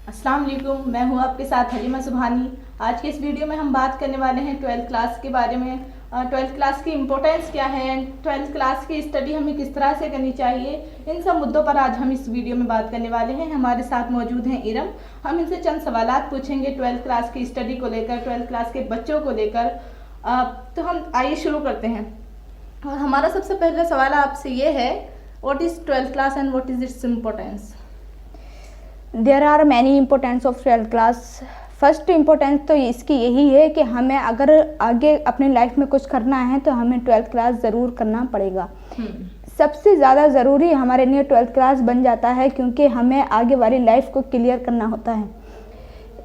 अस्सलाम वालेकुम, मैं हूँ आपके साथ हलीमा सुबहानी। आज के इस वीडियो में हम बात करने वाले हैं 12th क्लास के बारे में। 12th क्लास की इम्पोर्टेंस क्या है, 12th क्लास की स्टडी हमें किस तरह से करनी चाहिए, इन सब मुद्दों पर आज हम इस वीडियो में बात करने वाले हैं। हमारे साथ मौजूद हैं इरम। हम इनसे चंद सवालात पूछेंगे 12th क्लास की स्टडी को लेकर, 12th क्लास के बच्चों को लेकर। तो हम आइए शुरू करते हैं। और हमारा सबसे पहला सवाल आपसे ये है, what is 12th class and what is its importance? There are many importance of 12th class. First importance तो इसकी यही है कि हमें अगर आगे अपनी लाइफ में कुछ करना है तो हमें 12th क्लास ज़रूर करना पड़ेगा। सबसे ज़्यादा ज़रूरी हमारे लिए 12th क्लास बन जाता है, क्योंकि हमें आगे वाली लाइफ को क्लियर करना होता है।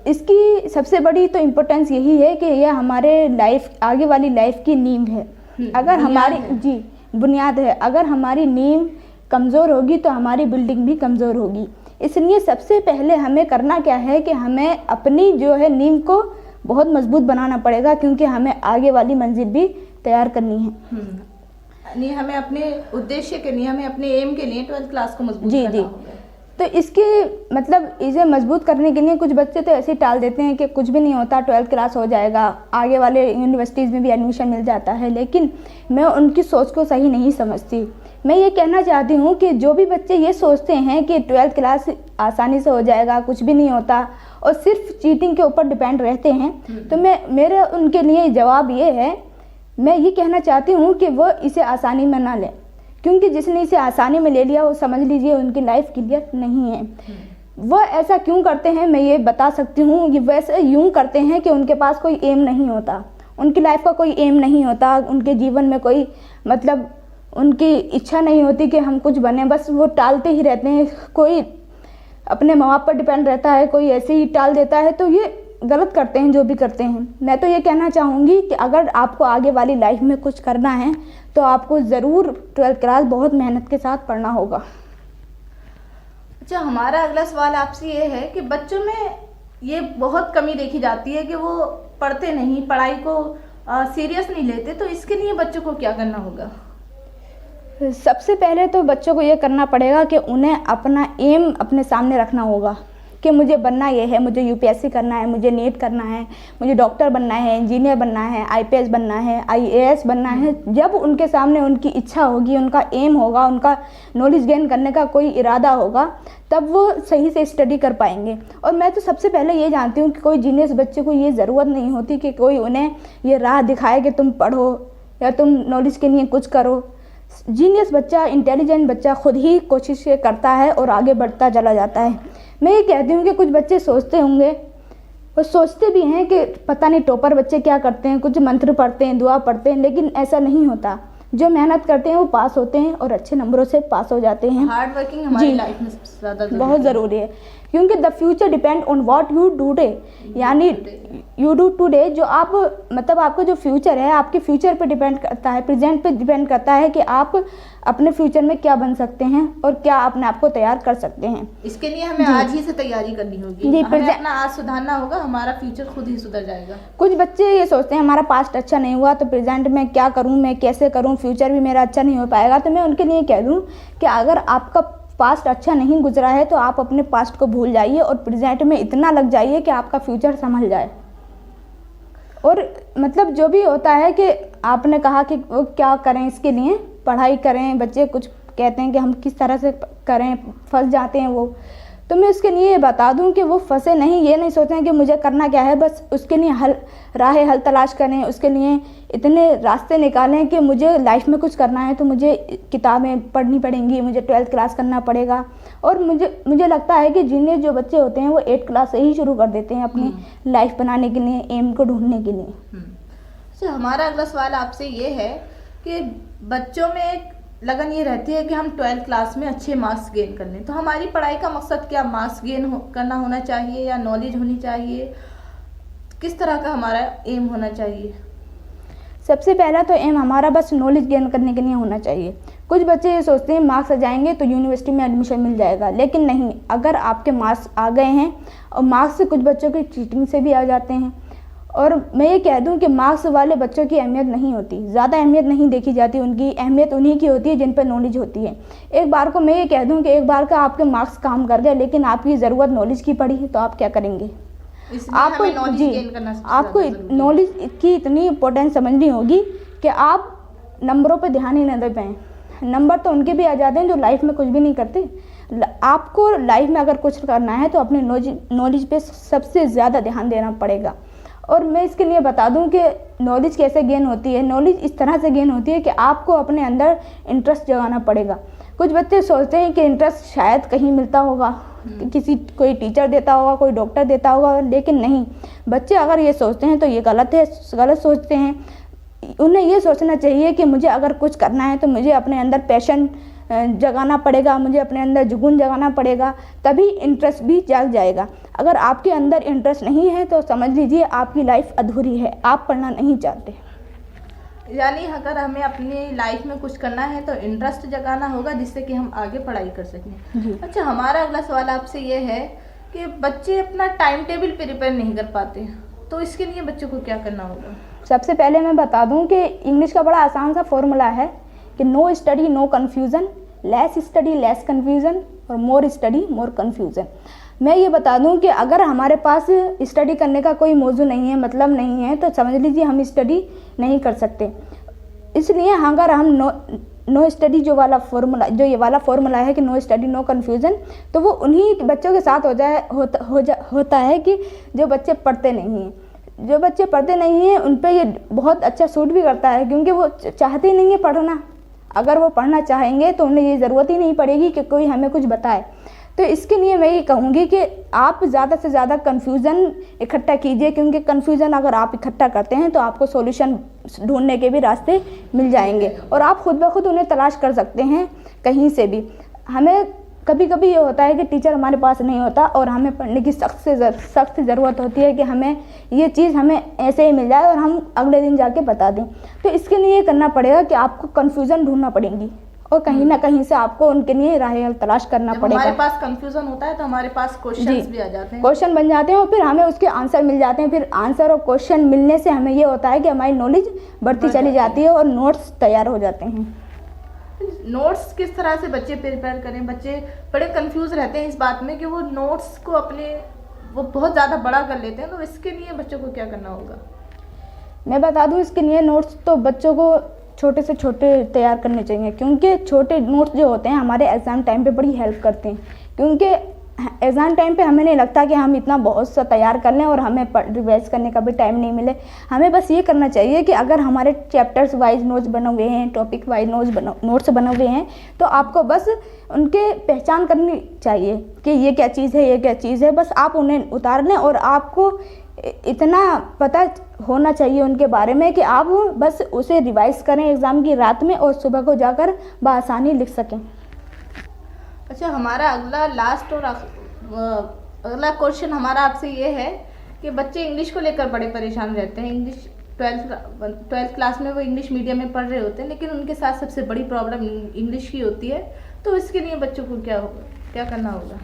इसकी सबसे बड़ी तो इम्पोर्टेंस यही है कि यह हमारे आगे वाली लाइफ की नींव है। अगर हमारी बुनियाद है। अगर हमारी नींव कमज़ोर होगी तो हमारी बिल्डिंग भी कमज़ोर होगी। इसलिए सबसे पहले हमें करना क्या है कि हमें अपनी जो है नींव को बहुत मजबूत बनाना पड़ेगा, क्योंकि हमें आगे वाली मंजिल भी तैयार करनी है। नहीं, हमें अपने उद्देश्य के लिए, हमें अपने एम के लिए 12th क्लास को मजबूत करना होगा। तो इसके मतलब इसे मजबूत करने के लिए कुछ बच्चे तो ऐसे ही टाल देते हैं कि कुछ भी नहीं होता, 12th क्लास हो जाएगा, आगे वाले यूनिवर्सिटीज़ में भी एडमिशन मिल जाता है। लेकिन मैं उनकी सोच को सही नहीं समझती। मैं ये कहना चाहती हूँ कि जो भी बच्चे ये सोचते हैं कि 12th क्लास आसानी से हो जाएगा, कुछ भी नहीं होता, और सिर्फ चीटिंग के ऊपर डिपेंड रहते हैं, तो मेरे उनके लिए जवाब ये है, मैं ये कहना चाहती हूँ कि वो इसे आसानी में ना लें, क्योंकि जिसने इसे आसानी में ले लिया वो समझ लीजिए उनकी लाइफ क्लियर नहीं है। वो ऐसा क्यों करते हैं मैं ये बता सकती हूँ। ये वैसे यूँ करते हैं कि उनके पास कोई एम नहीं होता, उनकी लाइफ का कोई एम नहीं होता, उनके जीवन में कोई मतलब उनकी इच्छा नहीं होती कि हम कुछ बने, बस वो टालते ही रहते हैं। कोई अपने माँ बाप पर डिपेंड रहता है, कोई ऐसे ही टाल देता है, तो ये गलत करते हैं जो भी करते हैं। मैं तो ये कहना चाहूँगी कि अगर आपको आगे वाली लाइफ में कुछ करना है तो आपको ज़रूर 12th क्लास बहुत मेहनत के साथ पढ़ना होगा। अच्छा, हमारा अगला सवाल आपसे ये है कि बच्चों में ये बहुत कमी देखी जाती है कि वो पढ़ते नहीं, पढ़ाई को सीरियस नहीं लेते, तो इसके लिए बच्चों को क्या करना होगा? सबसे पहले तो बच्चों को ये करना पड़ेगा कि उन्हें अपना एम अपने सामने रखना होगा कि मुझे बनना ये है, मुझे यूपीएससी करना है, मुझे नीट करना है, मुझे डॉक्टर बनना है, इंजीनियर बनना है, आईपीएस बनना है, आईएएस बनना है। जब उनके सामने उनकी इच्छा होगी, उनका एम होगा, उनका नॉलेज गेन करने का कोई इरादा होगा, तब वो सही से स्टडी कर पाएंगे। और मैं तो सबसे पहले ये जानती हूँ कि कोई जीनियस बच्चे को ये ज़रूरत नहीं होती कि कोई उन्हें ये राह दिखाए कि तुम पढ़ो या तुम नॉलेज के लिए कुछ करो। जीनियस बच्चा, इंटेलिजेंट बच्चा खुद ही कोशिश करता है और आगे बढ़ता चला जाता है। मैं ये कहती हूँ कि कुछ बच्चे सोचते होंगे, वो सोचते भी हैं कि पता नहीं टॉपर बच्चे क्या करते हैं, कुछ मंत्र पढ़ते हैं, दुआ पढ़ते हैं, लेकिन ऐसा नहीं होता। जो मेहनत करते हैं वो पास होते हैं और अच्छे नंबरों से पास हो जाते हैं। हार्ड वर्किंग हमारी लाइफ में सबसे ज़्यादा बहुत ज़रूरी है, क्योंकि the future depend on what you do today, यानी यू डू टुडे। जो आप मतलब आपका जो फ्यूचर है आपके फ्यूचर पे डिपेंड करता है, प्रेजेंट पे डिपेंड करता है कि आप अपने फ्यूचर में क्या बन सकते हैं और क्या अपने आप को तैयार कर सकते हैं। इसके लिए हमें आज ही से तैयारी करनी होगी, हमें अपना आज सुधारना होगा, हमारा फ्यूचर खुद ही सुधर जाएगा। कुछ बच्चे ये सोचते हैं हमारा पास्ट अच्छा नहीं हुआ तो प्रेजेंट में क्या करूं, मैं कैसे करूं, फ्यूचर भी मेरा अच्छा नहीं हो पाएगा। तो मैं उनके लिए कह दूं कि अगर आपका पास्ट अच्छा नहीं गुजरा है तो आप अपने पास्ट को भूल जाइए और प्रेजेंट में इतना लग जाइए कि आपका फ्यूचर संभल जाए। और मतलब जो भी होता है कि आपने कहा कि वो क्या करें, इसके लिए पढ़ाई करें। बच्चे कुछ कहते हैं कि हम किस तरह से करें, फंस जाते हैं वो। तो मैं उसके लिए ये बता दूं कि वो फंसे नहीं, ये नहीं सोचते हैं कि मुझे करना क्या है, बस उसके लिए हल तलाश करें, उसके लिए इतने रास्ते निकालें कि मुझे लाइफ में कुछ करना है तो मुझे किताबें पढ़नी पड़ेंगी, मुझे 12th क्लास करना पड़ेगा। और मुझे लगता है कि जीनियस जो बच्चे होते हैं वो 8th क्लास से ही शुरू कर देते हैं अपनी लाइफ बनाने के लिए, एम को ढूंढने के लिए। तो हमारा अगला सवाल आपसे ये है कि बच्चों में एक लगन ये रहती है कि हम 12th क्लास में अच्छे मार्क्स गेन कर लें, तो हमारी पढ़ाई का मकसद क्या मार्क्स गेन करना होना चाहिए या नॉलेज होनी चाहिए? किस तरह का हमारा एम होना चाहिए? सबसे पहला तो एम हमारा बस नॉलेज गेन करने के लिए होना चाहिए। कुछ बच्चे ये सोचते हैं मार्क्स आ जाएंगे तो यूनिवर्सिटी में एडमिशन मिल जाएगा, लेकिन नहीं। अगर आपके मार्क्स आ गए हैं, और मार्क्स से कुछ बच्चों की चीटिंग से भी आ जाते हैं, और मैं ये कह दूं कि मार्क्स वाले बच्चों की अहमियत नहीं होती, ज़्यादा अहमियत नहीं देखी जाती, उनकी अहमियत उन्हीं की होती है जिन पर नॉलेज होती है। एक बार को मैं ये कह दूं कि एक बार का आपके मार्क्स काम कर गए लेकिन आपकी ज़रूरत नॉलेज की पड़ी तो आप क्या करेंगे? आपको आपको नॉलेज की इतनी इम्पोर्टेंस समझनी होगी कि आप नंबरों पर ध्यान ही न दे पाएँ। नंबर तो उनके भी आ जाते हैं जो लाइफ में कुछ भी नहीं करते। आपको लाइफ में अगर कुछ करना है तो अपने नॉलेज पे सबसे ज़्यादा ध्यान देना पड़ेगा। और मैं इसके लिए बता दूं कि नॉलेज कैसे गेन होती है। नॉलेज इस तरह से गेन होती है कि आपको अपने अंदर इंटरेस्ट जगाना पड़ेगा। कुछ बच्चे सोचते हैं कि इंटरेस्ट शायद कहीं मिलता होगा, कोई टीचर देता होगा, कोई डॉक्टर देता होगा, लेकिन नहीं। बच्चे अगर ये सोचते हैं तो ये गलत है, गलत सोचते हैं। उन्हें ये सोचना चाहिए कि मुझे अगर कुछ करना है तो मुझे अपने अंदर पैशन जगाना पड़ेगा, मुझे अपने अंदर जुनून जगाना पड़ेगा, तभी इंटरेस्ट भी जाग जाएगा। अगर आपके अंदर इंटरेस्ट नहीं है तो समझ लीजिए आपकी लाइफ अधूरी है, आप पढ़ना नहीं चाहते। यानी अगर हमें अपनी लाइफ में कुछ करना है तो इंटरेस्ट जगाना होगा जिससे कि हम आगे पढ़ाई कर सकें। अच्छा, हमारा अगला सवाल आपसे ये है कि बच्चे अपना टाइम टेबल प्रिपेयर नहीं कर पाते, तो इसके लिए बच्चों को क्या करना होगा? सबसे पहले मैं बता दूं कि इंग्लिश का बड़ा आसान सा फॉर्मूला है कि no study no confusion, less study less confusion और मोर स्टडी मोर कन्फ्यूज़न। मैं ये बता दूं कि अगर हमारे पास स्टडी करने का कोई मौजू नहीं है, मतलब नहीं है, तो समझ लीजिए हम स्टडी नहीं कर सकते। इसलिए अगर हम नो स्टडी जो ये वाला फॉर्मूला है कि नो स्टडी नो कन्फ्यूज़न, तो वो उन्हीं बच्चों के साथ होता है कि जो बच्चे पढ़ते नहीं हैं। जो बच्चे पढ़ते नहीं हैं उन पे ये बहुत अच्छा सूट भी करता है, क्योंकि वो चाहते ही नहीं है पढ़ना। अगर वो पढ़ना चाहेंगे तो उन्हें ये ज़रूरत ही नहीं पड़ेगी कि कोई हमें कुछ बताए। तो इसके लिए मैं ये कहूँगी कि आप ज़्यादा से ज़्यादा कन्फ्यूज़न इकट्ठा कीजिए, क्योंकि कन्फ्यूज़न अगर आप इकट्ठा करते हैं तो आपको सॉल्यूशन ढूंढने के भी रास्ते मिल जाएंगे और आप खुद ब खुद उन्हें तलाश कर सकते हैं कहीं से भी। हमें कभी कभी ये होता है कि टीचर हमारे पास नहीं होता और हमें पढ़ने की सख्त से ज़रूरत होती है कि हमें ये चीज़ हमें ऐसे ही मिल जाए और हम अगले दिन जाके बता दें। तो इसके लिए ये करना पड़ेगा कि आपको कन्फ्यूज़न ढूंढना पड़ेगी और कहीं ना कहीं से आपको उनके लिए राह तलाश करना पड़ेगा। हमारे पास कंफ्यूजन होता है तो हमारे पास क्वेश्चंस भी आ जाते हैं, क्वेश्चन बन जाते हैं और फिर हमें उसके आंसर मिल जाते हैं। फिर आंसर और क्वेश्चन मिलने से हमें ये होता है कि हमारी नॉलेज बढ़ती चली जाती है और नोट्स तैयार हो जाते हैं। नोट्स किस तरह से बच्चे प्रिपेयर करें? बच्चे बड़े कंफ्यूज रहते हैं इस बात में कि वो नोट्स को वो बहुत ज़्यादा बड़ा कर लेते हैं, तो इसके लिए बच्चों को क्या करना होगा? मैं बता दूं, इसके लिए नोट्स तो बच्चों को छोटे से छोटे तैयार करने चाहिए, क्योंकि छोटे नोट्स जो होते हैं हमारे एग्ज़ाम टाइम पे बड़ी हेल्प करते हैं। क्योंकि एग्ज़ाम टाइम पे हमें नहीं लगता कि हम इतना बहुत सा तैयार कर लें और हमें रिवाइज करने का भी टाइम नहीं मिले। हमें बस ये करना चाहिए कि अगर हमारे चैप्टर्स वाइज नोट्स बने हुए हैं, टॉपिक वाइज नोट्स बने हुए हैं, तो आपको बस उनके पहचान करनी चाहिए कि ये क्या चीज़ है, ये क्या चीज़ है। बस आप उन्हें उतार लें और आपको इतना पता होना चाहिए उनके बारे में कि आप बस उसे रिवाइज करें एग्ज़ाम की रात में और सुबह को जाकर बआसानी लिख सकें। अच्छा, हमारा लास्ट और अगला क्वेश्चन हमारा आपसे ये है कि बच्चे इंग्लिश को लेकर बड़े परेशान रहते हैं। इंग्लिश 12th क्लास में वो इंग्लिश मीडियम में पढ़ रहे होते हैं, लेकिन उनके साथ सबसे बड़ी प्रॉब्लम इंग्लिश की होती है। तो इसके लिए बच्चों को क्या करना होगा?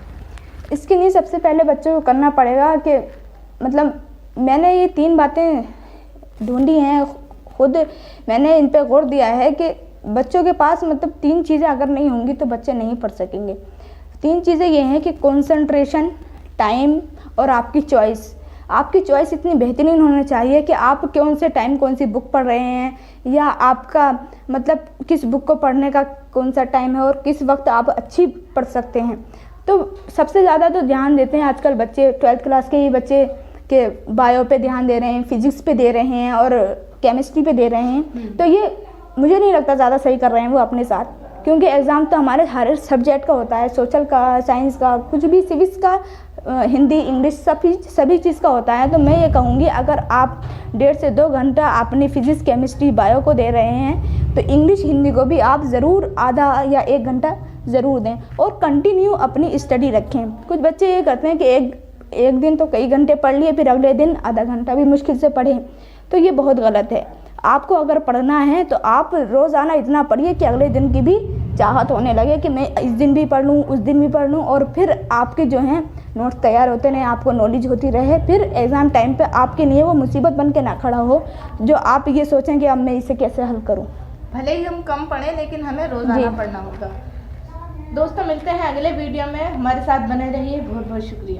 इसके लिए सबसे पहले बच्चों को करना पड़ेगा कि मतलब मैंने ये 3 बातें ढूंढी हैं, खुद मैंने इन पर गौर दिया है कि बच्चों के पास मतलब 3 चीज़ें अगर नहीं होंगी तो बच्चे नहीं पढ़ सकेंगे। 3 चीज़ें ये हैं कि कंसंट्रेशन, टाइम और आपकी चॉइस। आपकी चॉइस इतनी बेहतरीन होनी चाहिए कि आप कौन से टाइम कौन सी बुक पढ़ रहे हैं, या आपका मतलब किस बुक को पढ़ने का कौन सा टाइम है और किस वक्त आप अच्छी पढ़ सकते हैं। तो सबसे ज़्यादा तो ध्यान देते हैं आजकल बच्चे, 12th क्लास के ही बच्चे के बायो पे ध्यान दे रहे हैं, फिजिक्स पे दे रहे हैं और केमिस्ट्री पे दे रहे हैं। तो ये मुझे नहीं लगता ज़्यादा सही कर रहे हैं वो अपने साथ, क्योंकि एग्ज़ाम तो हमारे हर सब्जेक्ट का होता है, सोशल का, साइंस का, कुछ भी, सिविक्स का, हिंदी, इंग्लिश, सभी चीज़ का होता है। तो मैं ये कहूँगी अगर आप 1.5 से 2 घंटा अपनी फिजिक्स, केमिस्ट्री, बायो को दे रहे हैं तो इंग्लिश, हिंदी को भी आप ज़रूर आधा या 1 घंटा ज़रूर दें और कंटिन्यू अपनी स्टडी रखें। कुछ बच्चे ये करते हैं कि एक दिन तो कई घंटे पढ़ लिए, फिर अगले दिन आधा घंटा भी मुश्किल से पढ़ें, तो ये बहुत गलत है। आपको अगर पढ़ना है तो आप रोज़ाना इतना पढ़िए कि अगले दिन की भी चाहत होने लगे कि मैं इस दिन भी पढ़ लूँ, उस दिन भी पढ़ लूँ, और फिर आपके जो हैं नोट्स तैयार होते रहें, आपको नॉलेज होती रहे, फिर एग्ज़ाम टाइम पे आपके लिए वो मुसीबत बन के ना खड़ा हो जो आप ये सोचें कि अब मैं इसे कैसे हल करूँ। भले ही हम कम पढ़ें लेकिन हमें रोज़ाना जी। पढ़ना होगा। दोस्तों मिलते हैं अगले वीडियो में, हमारे साथ बने रहिए। बहुत बहुत शुक्रिया।